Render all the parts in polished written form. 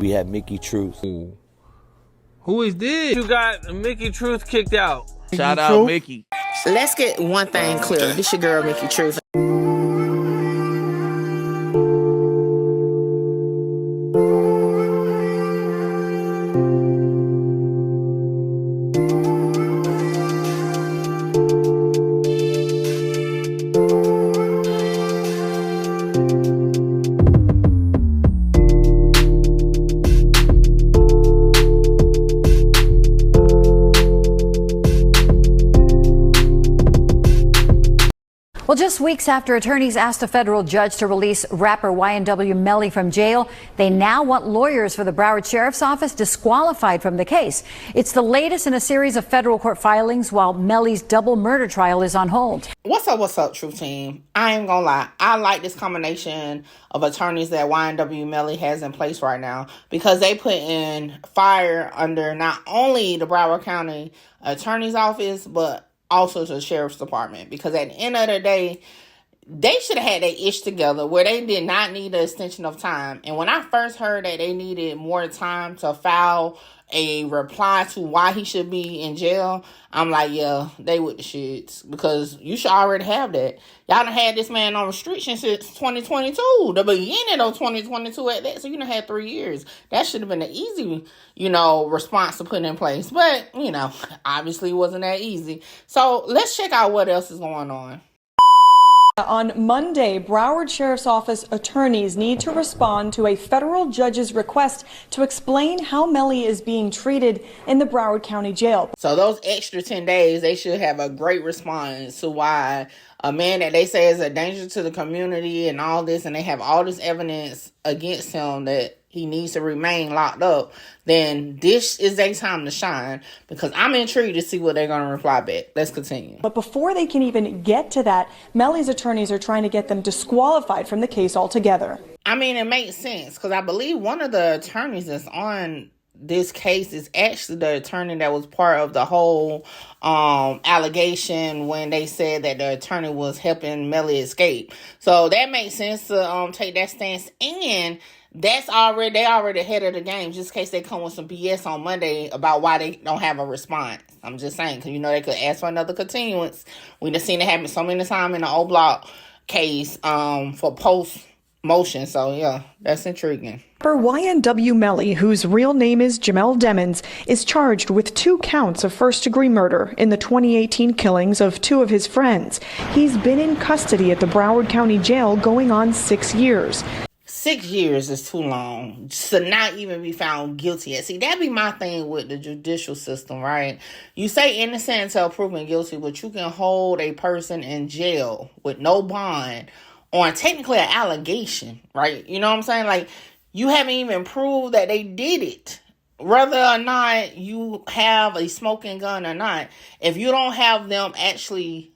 We had Mickey Truth. Ooh. Who is this? You got Mickey Truth kicked out. Shout out Mickey. Let's get one thing clear. This your girl, Mickey Truth. Well, just weeks after attorneys asked a federal judge to release rapper YNW Melly from jail, they now want lawyers for the Broward Sheriff's Office disqualified from the case. It's the latest in a series of federal court filings while Melly's double murder trial is on hold. What's up, Truth Team? I ain't gonna lie. I like this combination of attorneys that YNW Melly has in place right now because they put in fire under not only the Broward County Attorney's Office, but also to the Sheriff's Department, because at the end of the day, they should have had their ish together where they did not need an extension of time. And when I first heard that they needed more time to file a reply to why he should be in jail, I'm like, yeah, they with the shits, because you should already have that. Y'all done had this man on restriction since 2022, the beginning of 2022 at that, so you done had 3 years. That should have been an easy, response to put in place. But, obviously it wasn't that easy. So let's check out what else is going on. On Monday, Broward Sheriff's Office attorneys need to respond to a federal judge's request to explain how Melly is being treated in the Broward County Jail. So those extra 10 days, they should have a great response to why a man that they say is a danger to the community and all this, and they have all this evidence against him that he needs to remain locked up, then this is their time to shine, because I'm intrigued to see what they're going to reply back. Let's continue. But before they can even get to that, Melly's attorneys are trying to get them disqualified from the case altogether. I mean, it makes sense, because I believe one of the attorneys that's on this case is actually the attorney that was part of the whole allegation when they said that the attorney was helping Melly escape. So that makes sense to take that stance, and they already ahead of the game, just in case they come with some BS on Monday about why they don't have a response. I'm just saying, because they could ask for another continuance. We done seen it happen so many times in the O Block case for post motion. So yeah, that's intriguing. YNW Melly, whose real name is Jamel Demons, is charged with 2 counts of first-degree murder in the 2018 killings of 2 of his friends. He's been in custody at the Broward County Jail going on 6 years. 6 years is too long to not even be found guilty yet. See, that'd be my thing with the judicial system, right? You say innocent until proven guilty, but you can hold a person in jail with no bond on technically an allegation, right? You know what I'm saying? Like, you haven't even proved that they did it. Whether or not you have a smoking gun or not, if you don't have them actually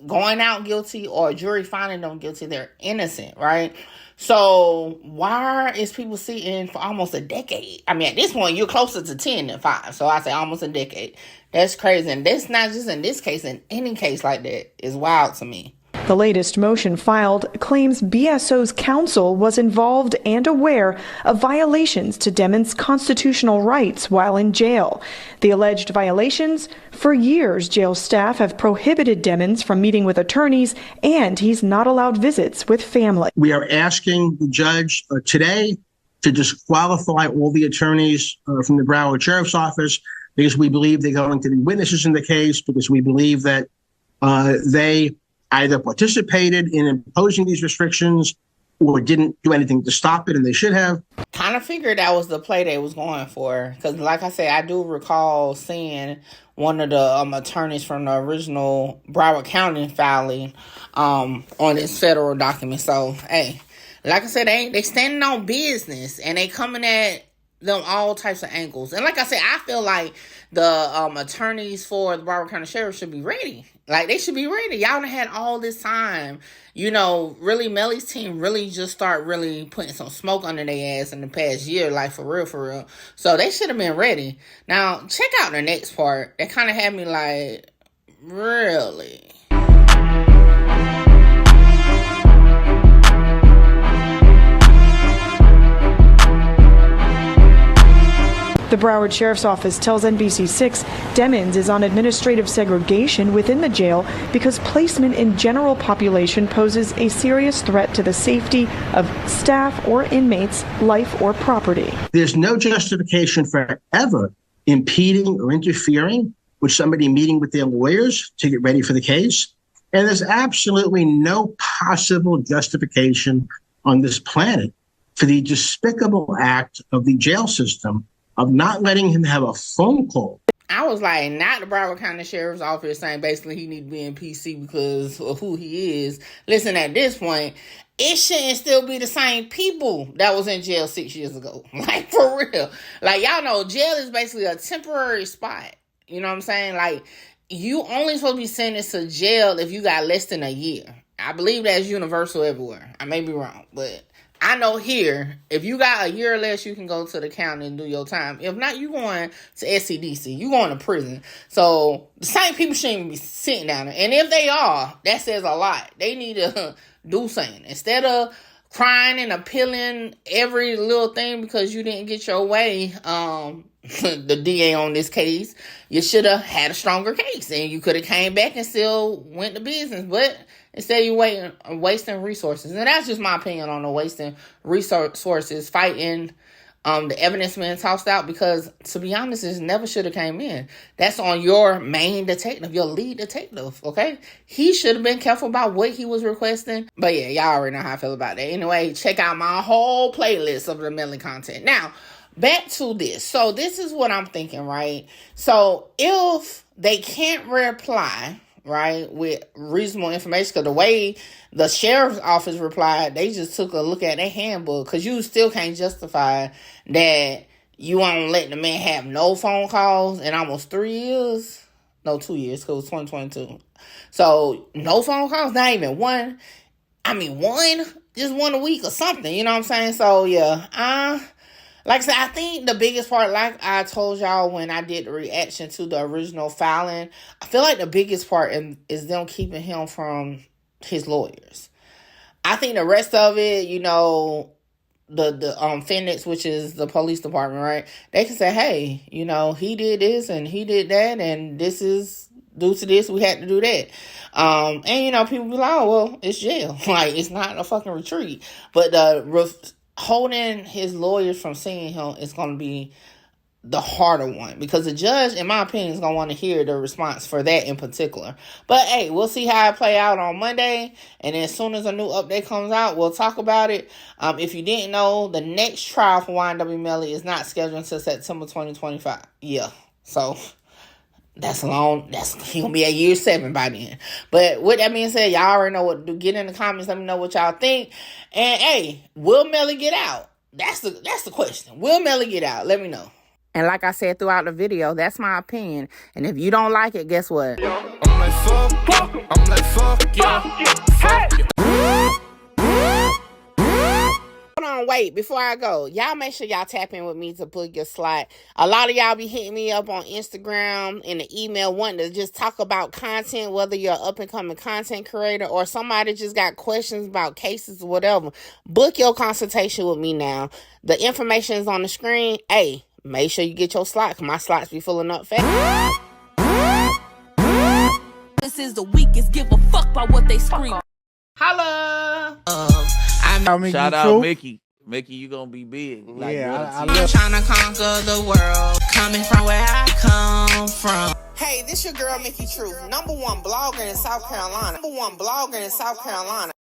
going out guilty or a jury finding them guilty, they're innocent, right? So why is people sitting for almost a decade? I mean, at this point, you're closer to 10 than 5. So I say almost a decade. That's crazy. And that's not just in this case. In any case like that is wild to me. The latest motion filed claims BSO's counsel was involved and aware of violations to Demons' constitutional rights while in jail. The alleged violations? For years, jail staff have prohibited Demons from meeting with attorneys, and he's not allowed visits with family. We are asking the judge today to disqualify all the attorneys from the Broward Sheriff's Office, because we believe they're going to be witnesses in the case, because we believe that they either participated in imposing these restrictions or didn't do anything to stop it, and they should have. Kind of figured that was the play they was going for, because like I said, I do recall seeing one of the attorneys from the original Broward County filing on this federal document. So, hey, like I said, they standing on business, and they coming at them all types of angles. And like I said, I feel like the attorneys for the Broward County Sheriff should be ready. Like, they should be ready. Y'all done had all this time. Really, Melly's team really just start really putting some smoke under their ass in the past year, like, for real. So they should have been ready. Now, check out the next part. That kind of had me like, really? The Broward Sheriff's Office tells NBC6 Demmons is on administrative segregation within the jail because placement in general population poses a serious threat to the safety of staff or inmates' life or property. There's no justification for ever impeding or interfering with somebody meeting with their lawyers to get ready for the case. And there's absolutely no possible justification on this planet for the despicable act of the jail system of not letting him have a phone call. I was like, not the Broward County Sheriff's Office saying basically he need to be in PC because of who he is. Listen, at this point, it shouldn't still be the same people that was in jail 6 years ago. Like, for real. Like, y'all know, jail is basically a temporary spot. You know what I'm saying? Like, you only supposed to be sentenced to jail if you got less than a year. I believe that's universal everywhere. I may be wrong, but I know here, if you got a year or less, you can go to the county and do your time. If not, you going to SCDC. You going to prison. So the same people shouldn't be sitting down there. And if they are, that says a lot. They need to do something. Instead of crying and appealing every little thing because you didn't get your way, the DA on this case, you should have had a stronger case. And you could have came back and still went to business. But instead, you wasting resources. And that's just my opinion on the wasting resources, fighting the evidence being tossed out, because, to be honest, it never should have came in. That's on your main detective, your lead detective, okay? He should have been careful about what he was requesting. But yeah, y'all already know how I feel about that. Anyway, check out my whole playlist of the Melly content. Now, back to this. So this is what I'm thinking, right? So if they can't reply, right, with reasonable information, because the way the sheriff's office replied, they just took a look at their handbook, because you still can't justify that you won't let the man have no phone calls in almost 3 years. No, 2 years, because it was 2022. So no phone calls, not even one. I mean, just one a week or something, you know what I'm saying? So yeah, like I said, I think the biggest part, like I told y'all when I did the reaction to the original filing, I feel like the biggest part is them keeping him from his lawyers. I think the rest of it, you know, the Phoenix, which is the police department, right? They can say, hey, you know, he did this and he did that, and this is due to this, we had to do that. And you know, people be like, oh, well, it's jail. Like, it's not a fucking retreat. But holding his lawyers from seeing him is going to be the harder one, because the judge, in my opinion, is going to want to hear the response for that in particular. But hey, we'll see how it play out on Monday, and then as soon as a new update comes out, we'll talk about it. If you didn't know, the next trial for YNW Melly is not scheduled until September 2025. Yeah, so that's long. He gonna be at year 7 by then. But with that being said, y'all already know what to do. Get in the comments. Let me know what y'all think. And hey, will Melly get out? That's the question. Will Melly get out? Let me know. And like I said throughout the video, that's my opinion. And if you don't like it, guess what? I'm like, fuck you. Hold on, wait, before I go, y'all make sure y'all tap in with me to book your slot. A lot of y'all be hitting me up on Instagram and the email wanting to just talk about content, whether you're an up-and-coming content creator or somebody just got questions about cases or whatever. Book your consultation with me now. The information is on the screen. Hey, make sure you get your slot, because my slots be filling up fast. This is the weakest, give a fuck about what they scream. Holla! Shout out Mickey. Mickey, you gonna be big. Like, yeah, I'm trying to conquer the world, coming from where I come from. Hey, this your girl, Mickey Truth, #1 blogger in South Carolina. #1 blogger in South Carolina.